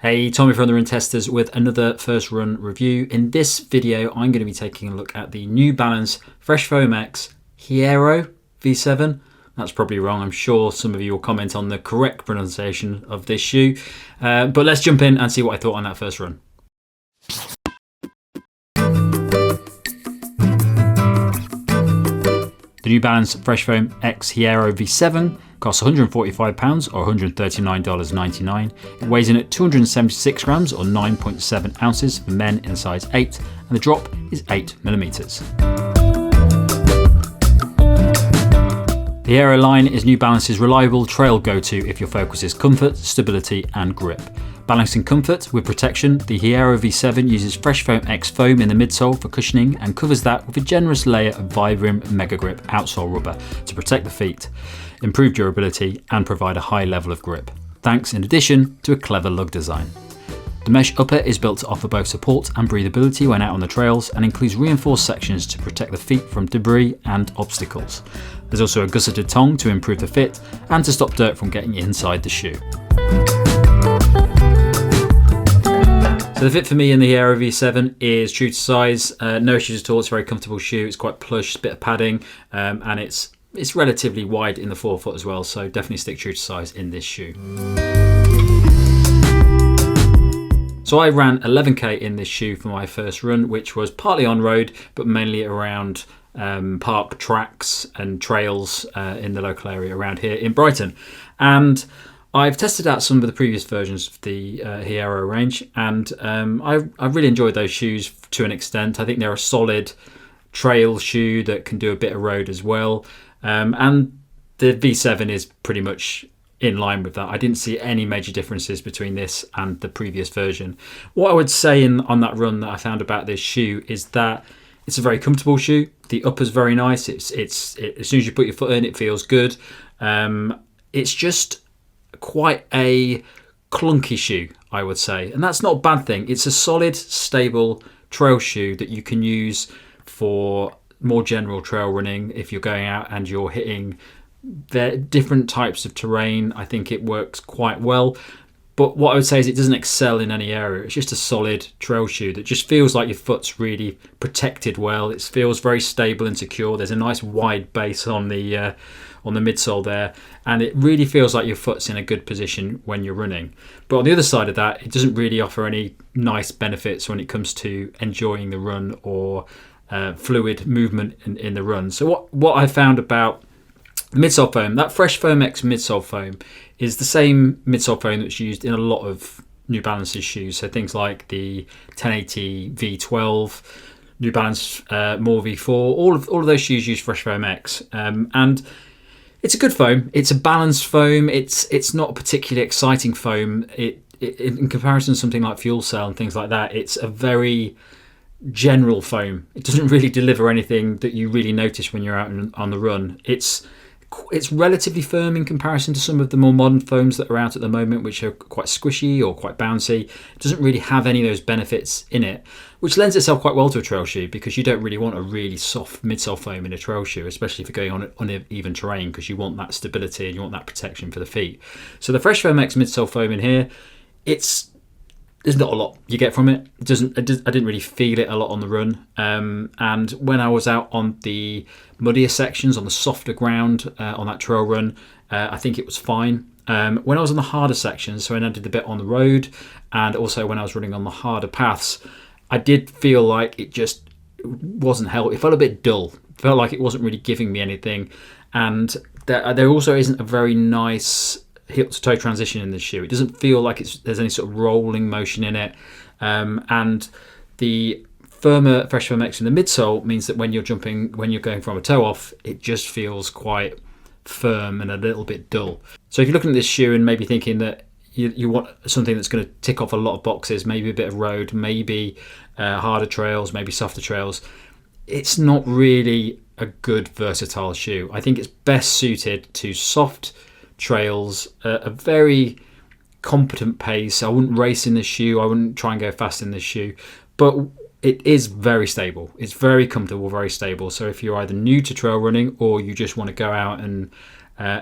Hey, Tommy from the Run Testers with another first run review. In this video, I'm going to be taking a look at the New Balance Fresh Foam X Hierro V7. That's probably wrong. I'm sure some of you will comment on the correct pronunciation of this shoe. But let's jump in and see what I thought on that first run. The New Balance Fresh Foam X Hierro V7 costs £145 or $139.99. It weighs in at 276 grams or 9.7 ounces for men in size 8, and the drop is 8mm. The Hierro line is New Balance's reliable trail go-to if your focus is comfort, stability and grip. Balancing comfort with protection, the Hierro V7 uses Fresh Foam X foam in the midsole for cushioning and covers that with a generous layer of Vibram Megagrip outsole rubber to protect the feet, improve durability and provide a high level of grip, thanks in addition to a clever lug design. The mesh upper is built to offer both support and breathability when out on the trails and includes reinforced sections to protect the feet from debris and obstacles. There's also a gusseted tongue to improve the fit and to stop dirt from getting inside the shoe. So the fit for me in the Hierro V7 is true to size, no issues at all. It's a very comfortable shoe, it's quite plush, bit of padding, and it's relatively wide in the forefoot as well, so definitely stick true to size in this shoe. So I ran 11k in this shoe for my first run, which was partly on road, but mainly around park tracks and trails in the local area around here in Brighton. And I've tested out some of the previous versions of the Hierro range, and I really enjoyed those shoes to an extent. I think they're a solid trail shoe that can do a bit of road as well. And the V7 is pretty much in line with that. I didn't see any major differences between this and the previous version. What I would say on that run that I found about this shoe is that it's a very comfortable shoe. The upper's very nice. It's as soon as you put your foot in, it feels good. It's just quite a clunky shoe, I would say, and that's not a bad thing. It's a solid, stable trail shoe that you can use for more general trail running. If you're going out and you're hitting the different types of terrain, I think it works quite well. But what I would say is it doesn't excel in any area. It's just a solid trail shoe that just feels like your foot's really protected well. It feels very stable and secure. There's a nice wide base on the midsole there, and it really feels like your foot's in a good position when you're running. But on the other side of that, it doesn't really offer any nice benefits when it comes to enjoying the run or fluid movement in the run. So what I found about the midsole foam, that Fresh Foam X midsole foam is the same midsole foam that's used in a lot of New Balance's shoes. So things like the 1080 V12, New Balance More V4, all of those shoes use Fresh Foam X, and it's a good foam. It's a balanced foam. It's not a particularly exciting foam. In comparison to something like Fuel Cell and things like that, it's a very general foam. It doesn't really deliver anything that you really notice when you're out on the run. It's relatively firm in comparison to some of the more modern foams that are out at the moment, which are quite squishy or quite bouncy. It doesn't really have any of those benefits in it, which lends itself quite well to a trail shoe, because you don't really want a really soft midsole foam in a trail shoe, especially if you're going on uneven terrain, because you want that stability and you want that protection for the feet. So the Fresh Foam X midsole foam in here, there's not a lot you get from it. I didn't really feel it a lot on the run. And when I was out on the muddier sections, on the softer ground, on that trail run, I think it was fine. When I was on the harder sections, so when I did the bit on the road, and also when I was running on the harder paths, I did feel like it just wasn't helpful. It felt a bit dull. It felt like it wasn't really giving me anything. And there also isn't a very nice heel to toe transition in this shoe. It doesn't feel like there's any sort of rolling motion in it, and the firmer Fresh Foam X in the midsole means that when you're going from a toe off, it just feels quite firm and a little bit dull. So if you're looking at this shoe and maybe thinking that you want something that's going to tick off a lot of boxes, maybe a bit of road, maybe harder trails, maybe softer trails, it's not really a good versatile shoe. I think it's best suited to soft trails, a very competent pace. I wouldn't race in this shoe. I wouldn't try and go fast in this shoe, but it is very stable. It's very comfortable, very stable. So if you're either new to trail running or you just want to go out and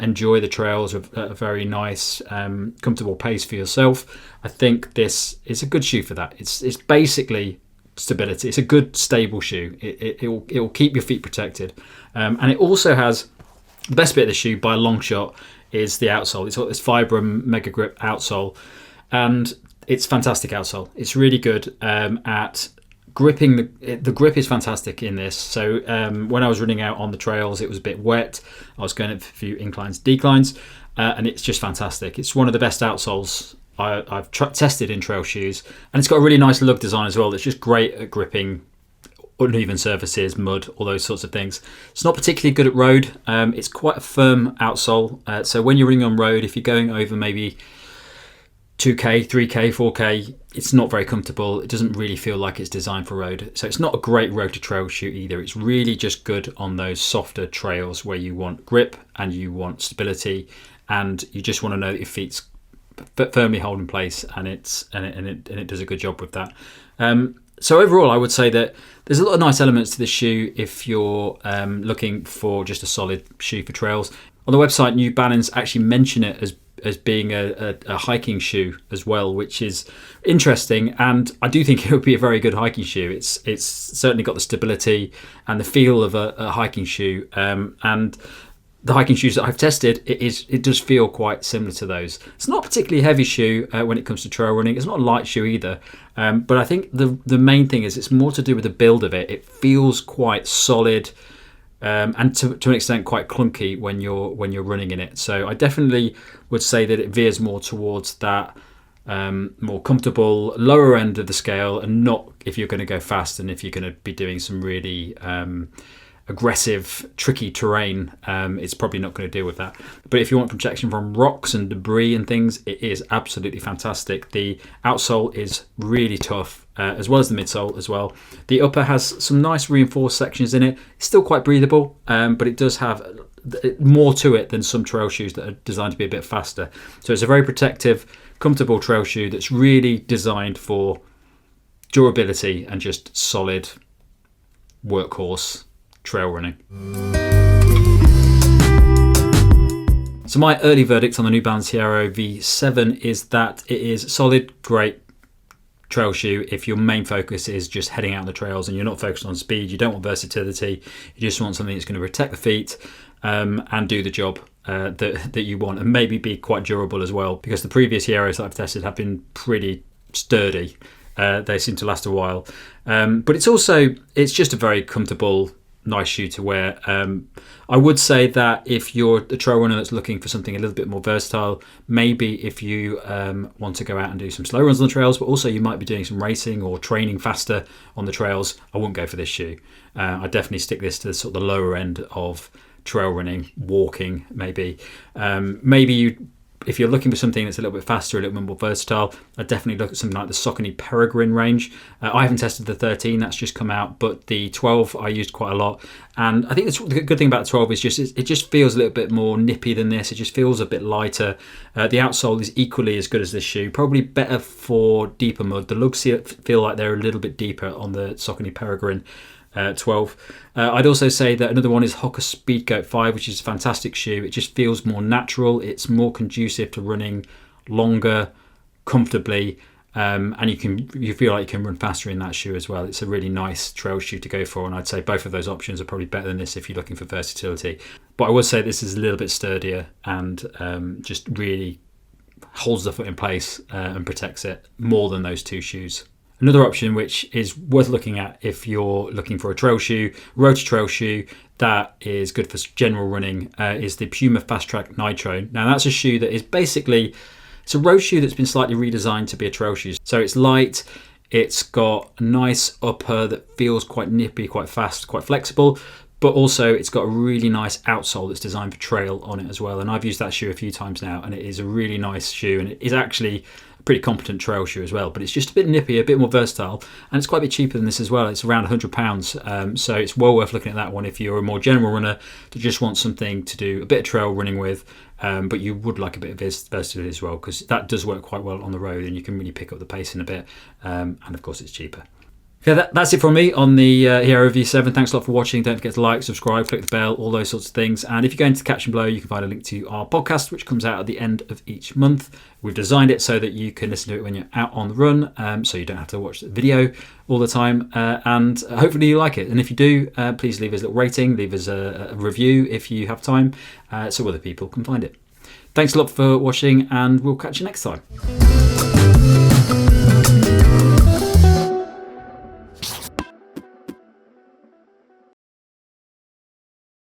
enjoy the trails at a very nice, comfortable pace for yourself, I think this is a good shoe for that. It's basically stability. It's a good stable shoe. It will keep your feet protected, and it also has the best bit of the shoe by a long shot is the outsole. It's got this Vibram Megagrip outsole, and it's fantastic outsole. It's really good at gripping. The grip is fantastic in this. So when I was running out on the trails, it was a bit wet. I was going a few inclines, declines, and it's just fantastic. It's one of the best outsoles I've tested in trail shoes, and it's got a really nice lug design as well. It's just great at gripping uneven surfaces, mud, all those sorts of things. It's not particularly good at road. It's quite a firm outsole. So when you're running on road, if you're going over maybe 2K, 3K, 4K, it's not very comfortable. It doesn't really feel like it's designed for road. So it's not a great road to trail shoe either. It's really just good on those softer trails where you want grip and you want stability, and you just want to know that your feet's firmly hold in place, and it does a good job with that. So overall, I would say that there's a lot of nice elements to this shoe if you're looking for just a solid shoe for trails. On the website, New Balance actually mention it as being a hiking shoe as well, which is interesting, and I do think it would be a very good hiking shoe. It's certainly got the stability and the feel of a hiking shoe, and the hiking shoes that I've tested, it does feel quite similar to those. It's not a particularly heavy shoe when it comes to trail running. It's not a light shoe either, but I think the main thing is it's more to do with the build of it. It feels quite solid, and to an extent quite clunky when you're running in it. So I definitely would say that it veers more towards that more comfortable lower end of the scale, and not if you're going to go fast and if you're going to be doing some really aggressive, tricky terrain, it's probably not going to deal with that. But if you want protection from rocks and debris and things, it is absolutely fantastic. The outsole is really tough, as well as the midsole as well. The upper has some nice reinforced sections in it. It's still quite breathable, but it does have more to it than some trail shoes that are designed to be a bit faster. So it's a very protective, comfortable trail shoe that's really designed for durability and just solid workhorse trail running. So my early verdict on the New Balance Hierro V7 is that it is solid, great trail shoe if your main focus is just heading out on the trails and you're not focused on speed, you don't want versatility, you just want something that's going to protect the feet and do the job that you want, and maybe be quite durable as well, because the previous Hierros that I've tested have been pretty sturdy. They seem to last a while, but it's just a very comfortable, nice shoe to wear. I would say that if you're a trail runner that's looking for something a little bit more versatile, maybe if you want to go out and do some slow runs on the trails, but also you might be doing some racing or training faster on the trails, I wouldn't go for this shoe. I'd definitely stick this to sort of the lower end of trail running, walking maybe. If you're looking for something that's a little bit faster, a little bit more versatile, I'd definitely look at something like the Saucony Peregrine range. I haven't tested the 13, that's just come out, but the 12 I used quite a lot. And I think the good thing about the 12 is it just feels a little bit more nippy than this. It just feels a bit lighter. The outsole is equally as good as this shoe, probably better for deeper mud. The lugs feel like they're a little bit deeper on the Saucony Peregrine 12. I'd also say that another one is Hoka Speedgoat 5, which is a fantastic shoe. It just feels more natural. It's more conducive to running longer, comfortably, and you feel like you can run faster in that shoe as well. It's a really nice trail shoe to go for, and I'd say both of those options are probably better than this if you're looking for versatility. But I would say this is a little bit sturdier and just really holds the foot in place and protects it more than those two shoes. Another option which is worth looking at if you're looking for a trail shoe, road to trail shoe that is good for general running, is the Puma Fast Track Nitro. Now that's a shoe that is basically, it's a road shoe that's been slightly redesigned to be a trail shoe. So it's light, it's got a nice upper that feels quite nippy, quite fast, quite flexible, but also it's got a really nice outsole that's designed for trail on it as well. And I've used that shoe a few times now, and it is a really nice shoe, and it is actually a pretty competent trail shoe as well, but it's just a bit nippy, a bit more versatile, and it's quite a bit cheaper than this as well. It's around £100, so it's well worth looking at that one if you're a more general runner that just want something to do a bit of trail running with, but you would like a bit of versatility as well, because that does work quite well on the road and you can really pick up the pace in a bit, and of course it's cheaper. Okay, that's it from me on the Hierro V7. Thanks a lot for watching. Don't forget to like, subscribe, click the bell, all those sorts of things. And if you go into the caption below, you can find a link to our podcast, which comes out at the end of each month. We've designed it so that you can listen to it when you're out on the run, so you don't have to watch the video all the time. And hopefully you like it. And if you do, please leave us a little rating, leave us a review if you have time, so other people can find it. Thanks a lot for watching, and we'll catch you next time.